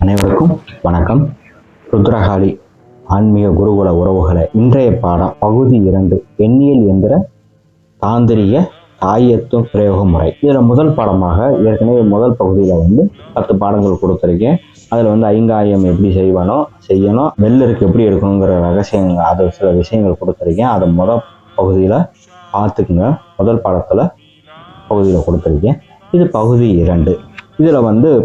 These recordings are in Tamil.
அனைவருக்கும் வணக்கம். ருத்ரகாளி ஆன்மீக குருகுல உறவுகளை இன்றைய பாடம் பகுதி 2 எண்ணியல் எந்திர தாந்திரிக தாயத்துவ பிரயோக முறை. இதில் முதல் பாடமாக ஏற்கனவே முதல் பகுதியில் 10 பாடங்கள் கொடுத்துருக்கேன். அதில் ஐங்காயம் எப்படி செய்யணும், வெள்ளருக்கு எப்படி எடுக்கணுங்கிற ரகசியங்கள், அது சில விஷயங்கள் கொடுத்துருக்கேன். அதை முதல் பகுதியில் பார்த்துக்குங்க. முதல் பகுதியில் கொடுத்துருக்கேன். இது பகுதி 2. இதில்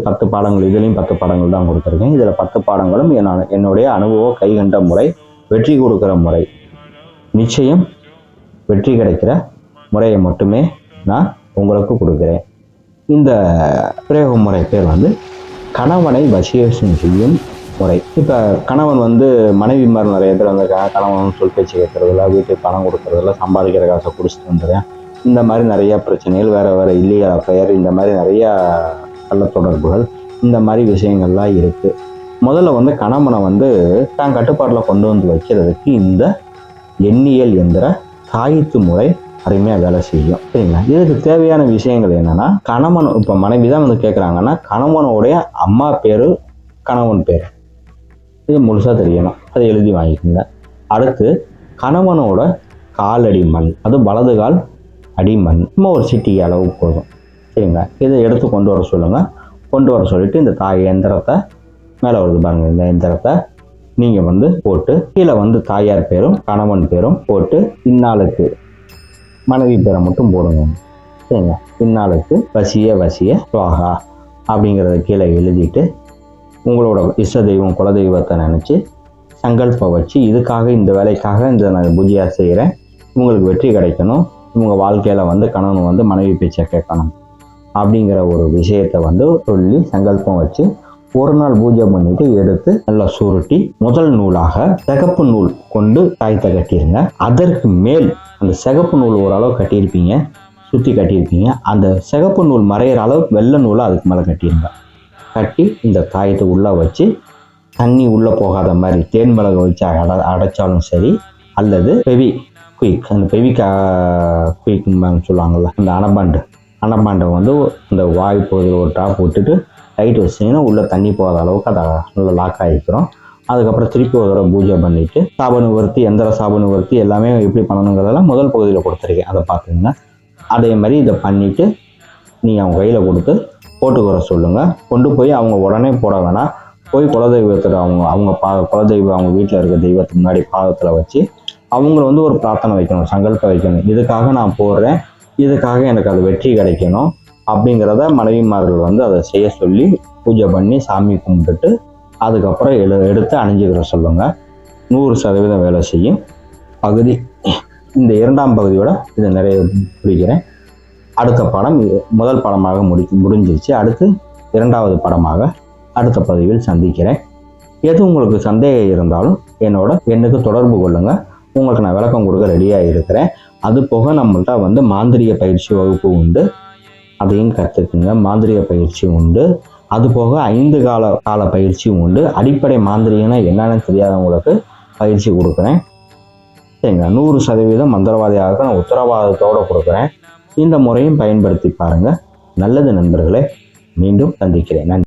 10 பாடங்கள், இதுலேயும் 10 பாடங்கள் தான் கொடுத்துருக்கேன். இதில் 10 பாடங்களும் என்னுடைய அனுபவம், கைகண்ட முறை, வெற்றி கொடுக்குற முறை, நிச்சயம் வெற்றி கிடைக்கிற முறையை மட்டுமே நான் உங்களுக்கு கொடுக்குறேன். இந்த பிரயோக முறை பேர் கணவனை வசியம் செய்யும் முறை. இப்போ கணவன் மனைவி மாதிரி நிறைய பேர் கணவன் சொல் பேச்சு கேட்கறதில்ல, வீட்டுக்கு பணம் கொடுக்கறதில்ல, சம்பாதிக்கிற காசை குடிச்சிட்டு வந்துடுறேன், இந்த மாதிரி நிறையா பிரச்சனைகள், வேறு இல்லீகல் அஃபேர், இந்த மாதிரி நிறையா கள்ள தொடர்புகள், இந்த மாதிரி விஷயங்கள்லாம் இருக்குது. முதல்ல கணவனை தான் கட்டுப்பாட்டில் கொண்டு வைக்கிறதுக்கு இந்த எண்ணியல் எந்திர தாயத்து முறை அருமையாக வேலை செய்யும். சரிங்களா? இதுக்கு தேவையான விஷயங்கள் என்னென்னா, கணவன் இப்போ மனைவி தான் கேட்குறாங்கன்னா, கணவனுடைய அம்மா பேர், கணவன் பேர், இது முழுசாக தெரியணும். அதை எழுதி வாங்கிக்கோங்க. அடுத்து கணவனோட காலடி மண், அது வலது கால் அடிமண், சும்மா ஒரு சிட்டிகை அளவு போதும். சரிங்களா? இதை எடுத்து கொண்டு வர சொல்லுங்கள். கொண்டு வர சொல்லிவிட்டு இந்த எந்திரத்தை மேலே வருது பாருங்கள், இந்த எந்திரத்தை நீங்கள் போட்டு கீழே தாயார் பேரும் கணவன் பேரும் போட்டு இந்நாளுக்கு மனைவி பேரை மட்டும் போடுங்க. சரிங்களா? இந்நாளுக்கு வசிய சுவாகா அப்படிங்கிறத கீழே எழுதிட்டு உங்களோட இஷ்ட தெய்வம், குலதெய்வத்தை நினச்சி சங்கல்பம் வச்சு, இதுக்காக இந்த வேலைக்காக இந்த நான் பூஜையாக செய்கிறேன், உங்களுக்கு வெற்றி கிடைக்கணும், இவங்க வாழ்க்கையில் கணவன் மனைவி பேச்சை கேட்கணும் அப்படிங்கிற ஒரு விஷயத்தை சொல்லி சங்கல்பம் வச்சு ஒரு நாள் பூஜை பண்ணிட்டு எடுத்து நல்லா சுருட்டி முதல் நூலாக சிகப்பு நூல் கொண்டு தாயத்தை கட்டிடுங்க. அதற்கு மேல் அந்த சிகப்பு நூல் ஓரளவு கட்டியிருப்பீங்க, சுற்றி கட்டியிருப்பீங்க, அந்த சிகப்பு நூல் மறையிற அளவுக்கு வெள்ளை நூலை அதுக்கு மேலே கட்டிடுங்க. கட்டி இந்த தாயத்தை உள்ளே வச்சு தண்ணி உள்ளே போகாத மாதிரி தேன் மிளகு வச்சு அடைச்சாலும் சரி, அல்லது பெவி குயிக், அந்த பெவிக்கா குயிக்னு சொல்லுவாங்கள்ல, அந்த அனபாண்டை இந்த வாய் பகுதியில் ஒரு டாப் விட்டுட்டு லைட் வச்சிங்கன்னா உள்ளே தண்ணி போகாத அளவுக்கு அதை நல்லா லாக் ஆகிக்கிறோம். அதுக்கப்புறம் திருப்பி ஒரு தடவை பூஜை பண்ணிவிட்டு சாபனுவர்த்தி, எந்திர சாபனுவர்த்தி எல்லாமே எப்படி பண்ணணுங்கிறதெல்லாம் முதல் பகுதியில் கொடுத்துருக்கேன், அதை பார்த்துங்க. அதே மாதிரி இதை பண்ணிவிட்டு நீங்கள் அவங்க கையில் கொடுத்து போட்டுக்கிற சொல்லுங்கள். கொண்டு போய் அவங்க உடனே போட வேணாம், போய் குலதெய்வத்தில் அவங்க குலதெய்வம் அவங்க வீட்டில் இருக்க தெய்வத்துக்கு முன்னாடி பாதத்தில் வச்சு அவங்கள ஒரு பிரார்த்தனை வைக்கணும், சங்கல்பம் வைக்கணும். இதுக்காக நான் போடுறேன், இதுக்காக எனக்கு அது வெற்றி கிடைக்கணும் அப்படிங்கிறத மனைவிமார்கள் அதை செய்ய சொல்லி பூஜை பண்ணி சாமி கும்பிட்டுட்டு அதுக்கப்புறம் எடுத்து அணிஞ்சிக்கிற சொல்லுங்கள். 100% வேலை செய்யும். பகுதி இந்த 2ஆம் பகுதியோட இதை நிறைய பிடிக்கிறேன். அடுத்த பாடம் முதல் பாடமாக முடிஞ்சிருச்சு. அடுத்து 2வது பாடமாக அடுத்த பதிவில் சந்திக்கிறேன். எது உங்களுக்கு சந்தேகம் இருந்தாலும் எண்ணுக்கு தொடர்பு கொள்ளுங்கள். உங்களுக்கு நான் விளக்கம் கொடுக்க ரெடியாக இருக்கிறேன். அது போக நம்மள்கிட்ட மாந்திரிக பயிற்சி வகுப்பு உண்டு, அதையும் கற்றுக்குங்க. மாந்திரிக பயிற்சி உண்டு. அது போக 5 கால பயிற்சியும் உண்டு. அடிப்படை மாந்திரிகனா என்னன்னு தெரியாதவங்களுக்கு பயிற்சி கொடுக்குறேன். சரிங்களா? 100% மந்திரவாதியாக நான் உத்தரவாதத்தோடு கொடுக்குறேன். இந்த முறையும் பயன்படுத்தி பாருங்கள். நல்லது நண்பர்களே, மீண்டும் சந்திக்கிறேன். நன்றி.